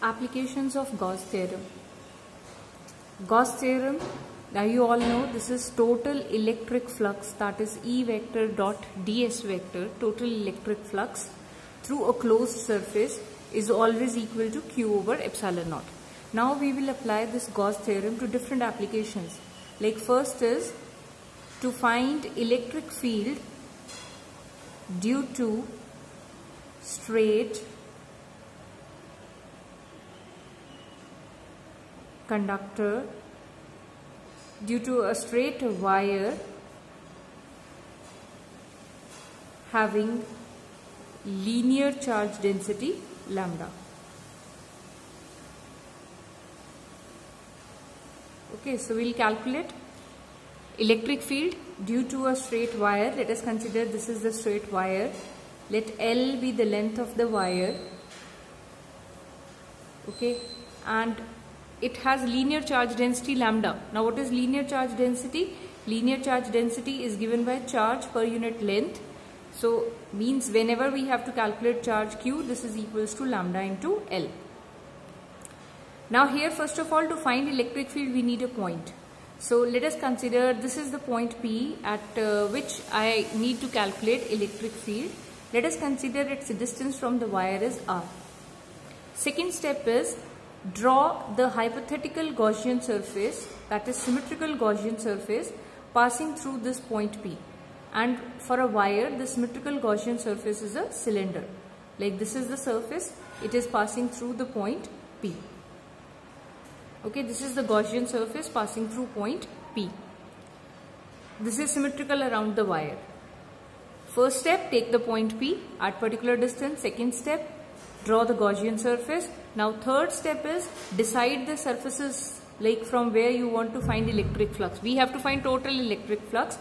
Applications of Gauss theorem. Gauss theorem, now you all know this is total electric flux, that is E vector dot ds vector, total electric flux through a closed surface is always equal to Q over epsilon naught. Now we will apply this Gauss theorem to different applications. Like first is to find electric field due to straight conductor, due to a straight wire having linear charge density lambda. Okay, so we'll calculate electric field due to a straight wire. Let us consider this is the straight wire. Let L be the length of the wire. Okay, and it has linear charge density lambda. Now what is linear charge density? Linear charge density is given by charge per unit length. So means whenever we have to calculate charge Q, this is equals to lambda into L. Now here first of all, to find electric field we need a point. So let us consider this is the point P at which I need to calculate electric field. Let us consider its distance from the wire is R. Second step is draw the hypothetical Gaussian surface, that is symmetrical Gaussian surface passing through this point P. And for a wire, the symmetrical Gaussian surface is a cylinder. Like this is the surface, it is passing through the point P. Okay, this is the Gaussian surface passing through point P. This is symmetrical around the wire. First step, take the point P at particular distance. Second step, draw the Gaussian surface. Now third step is decide the surfaces, like from where you want to find electric flux. We have to find total electric flux.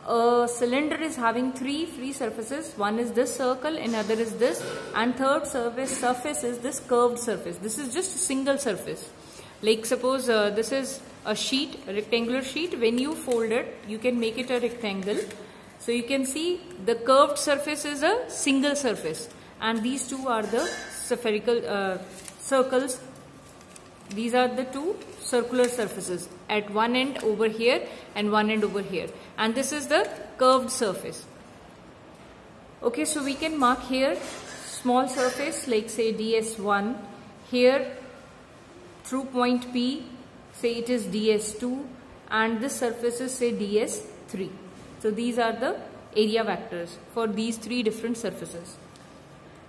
A cylinder is having three free surfaces. One is this circle, another is this, and third surface is this curved surface. This is just a single surface. Like suppose this is a sheet, a rectangular sheet. When you fold it, you can make it a rectangle. So you can see the curved surface is a single surface, and these two are the spherical circles. These are the two circular surfaces at one end over here and one end over here, and this is the curved surface. Okay, so we can mark here small surface like say ds1, here through point P say it is ds2, and this surface is say ds3. So these are the area vectors for these three different surfaces.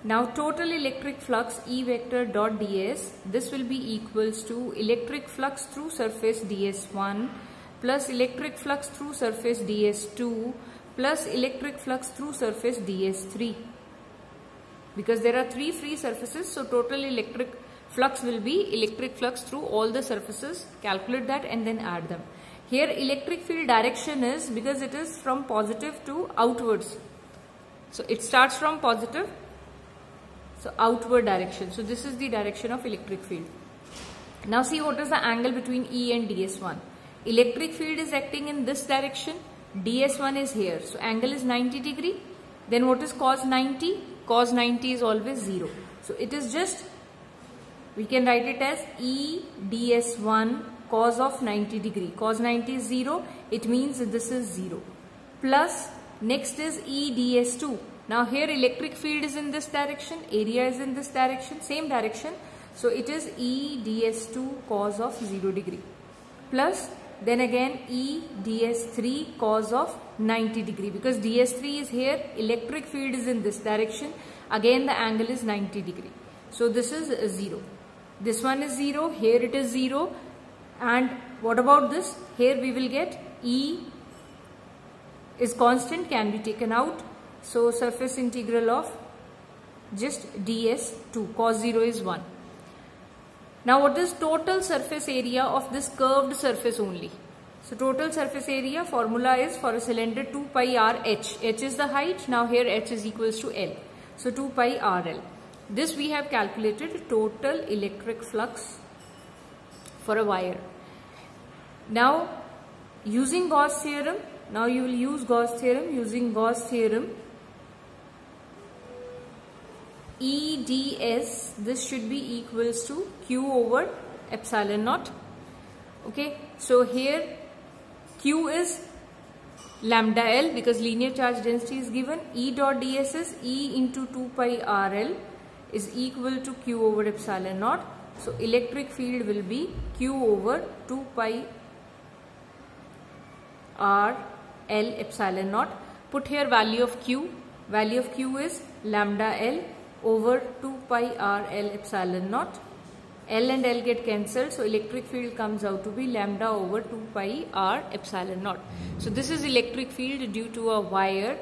Now total electric flux E vector dot ds, this will be equals to electric flux through surface ds1 plus electric flux through surface ds2 plus electric flux through surface ds3. Because there are three free surfaces, so total electric flux will be electric flux through all the surfaces. Calculate that and then add them. Here electric field direction is, because it is from positive to outwards. So it starts from positive, so outward direction. So this is the direction of electric field. Now see what is the angle between E and ds1. Electric field is acting in this direction. ds1 is here. So angle is 90 degree. Then what is cos 90? Cos 90 is always 0. So it is just, we can write it as E ds1 cos of 90 degree. Cos 90 is 0. It means that this is 0. Plus next is E ds2. Now here electric field is in this direction, area is in this direction, same direction. So it is E ds2 cos of 0 degree. Plus then again E ds3 cos of 90 degree. Because ds3 is here, electric field is in this direction. Again the angle is 90 degree. So this is 0. This one is 0, here it is 0. And what about this? Here we will get E is constant, can be taken out. So surface integral of just ds2, cos 0 is 1. Now what is total surface area of this curved surface only? So total surface area formula is for a cylinder 2 pi r h. H is the height. Now here h is equals to L. So 2 pi r L. This we have calculated total electric flux for a wire. Now using Gauss theorem, now you will use Gauss theorem. Using Gauss theorem, EDS, this should be equals to Q over epsilon naught. Okay, so here Q is lambda L because linear charge density is given. E dot ds is E into 2 pi RL is equal to Q over epsilon naught. So electric field will be Q over 2 pi R L epsilon naught. Put here value of Q. Value of Q is lambda L over 2 pi R L epsilon naught. L and L get cancelled, so electric field comes out to be lambda over 2 pi R epsilon naught. So this is electric field due to a wire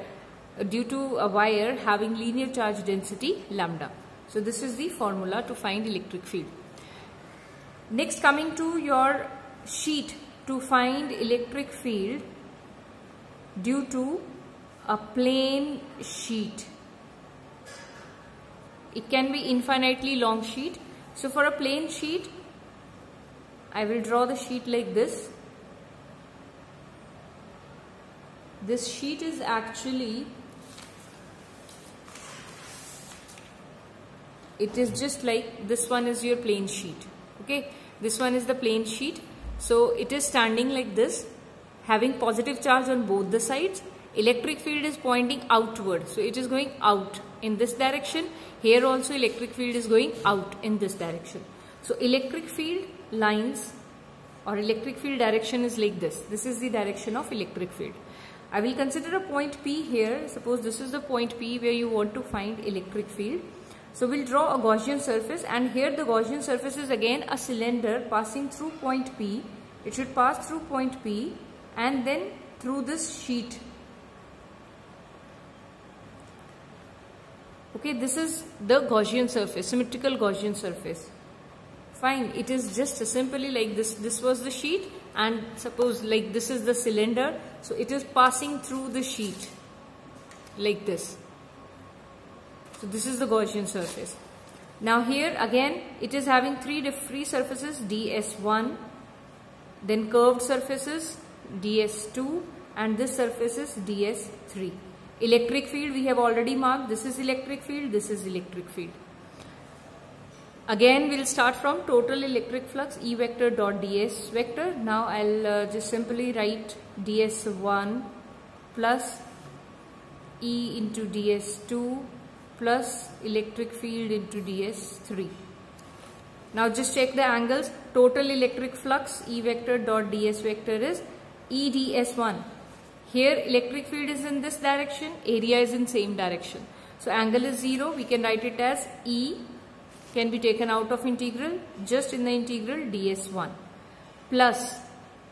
having linear charge density lambda. So this is the formula to find electric field. Next, coming to your sheet to find electric field due to a plane sheet. It can be infinitely long sheet. So for a plane sheet, I will draw the sheet like this. This sheet is actually, it is just like this one is your plane sheet. Okay, this one is the plane sheet. So it is standing like this, having positive charge on both the sides. Electric field is pointing outward, so it is going out in this direction. Here also electric field is going out in this direction. So electric field lines or electric field direction is like this. This is the direction of electric field. I will consider a point P here. Suppose this is the point P where you want to find electric field. So we'll draw a Gaussian surface, and here the Gaussian surface is again a cylinder passing through point P. It should pass through point P and then through this sheet. Okay, this is the Gaussian surface, symmetrical Gaussian surface. Fine, it is just simply like this. This was the sheet, and suppose like this is the cylinder. So it is passing through the sheet like this. So this is the Gaussian surface. Now here again it is having three free surfaces, ds1, then curved surfaces ds2, and this surface is ds3. Electric field we have already marked. This is electric field, this is electric field. Again we'll start from total electric flux E vector dot ds vector. Now I'll just simply write ds1 plus E into ds2 plus electric field into ds3. Now just check the angles. Total electric flux E vector dot ds vector is E ds1. Here electric field is in this direction, area is in same direction. So angle is 0, we can write it as E can be taken out of integral, just in the integral ds1 plus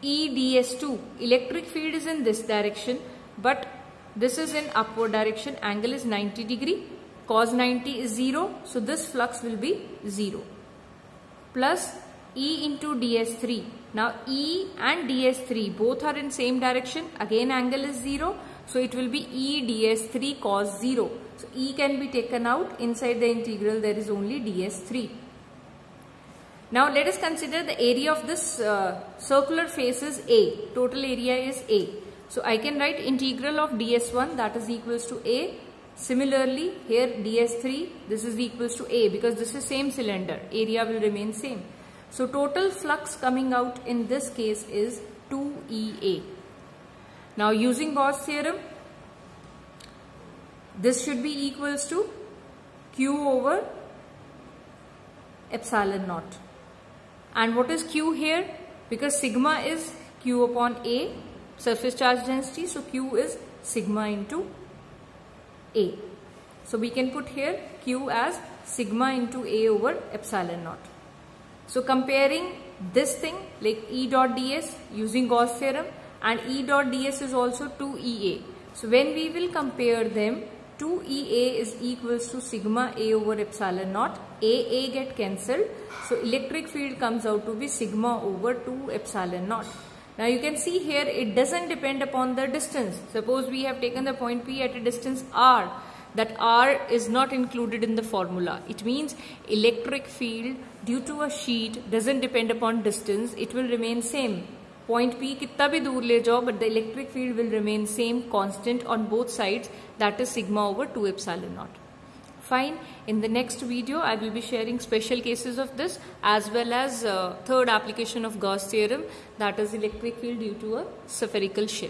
E ds2. Electric field is in this direction, but this is in upward direction, angle is 90 degree, cos 90 is 0, so this flux will be 0 plus E into ds3. Now E and ds3 both are in same direction, again angle is 0, so it will be E ds3 cos 0. So E can be taken out, inside the integral there is only ds3. Now let us consider the area of this circular face is A, total area is A. So I can write integral of ds1, that is equals to A. Similarly here ds3, this is equals to A because this is same cylinder, area will remain same. So total flux coming out in this case is 2EA. Now using Gauss theorem, this should be equals to Q over epsilon naught. And what is Q here? Because sigma is Q upon A, surface charge density, so Q is sigma into A. So we can put here Q as sigma into A over epsilon naught. So comparing this thing like E dot ds using Gauss theorem, and E dot ds is also 2EA. So when we will compare them, 2EA is equals to sigma A over epsilon naught. AA get cancelled. So electric field comes out to be sigma over 2 epsilon naught. Now you can see here it doesn't depend upon the distance. Suppose we have taken the point P at a distance R. That R is not included in the formula. It means electric field due to a sheet doesn't depend upon distance. It will remain same. Point P कितना भी दूर ले जाओ, but the electric field will remain same, constant on both sides. That is sigma over 2 epsilon naught. Fine. In the next video, I will be sharing special cases of this as well as third application of Gauss theorem, that is electric field due to a spherical shell.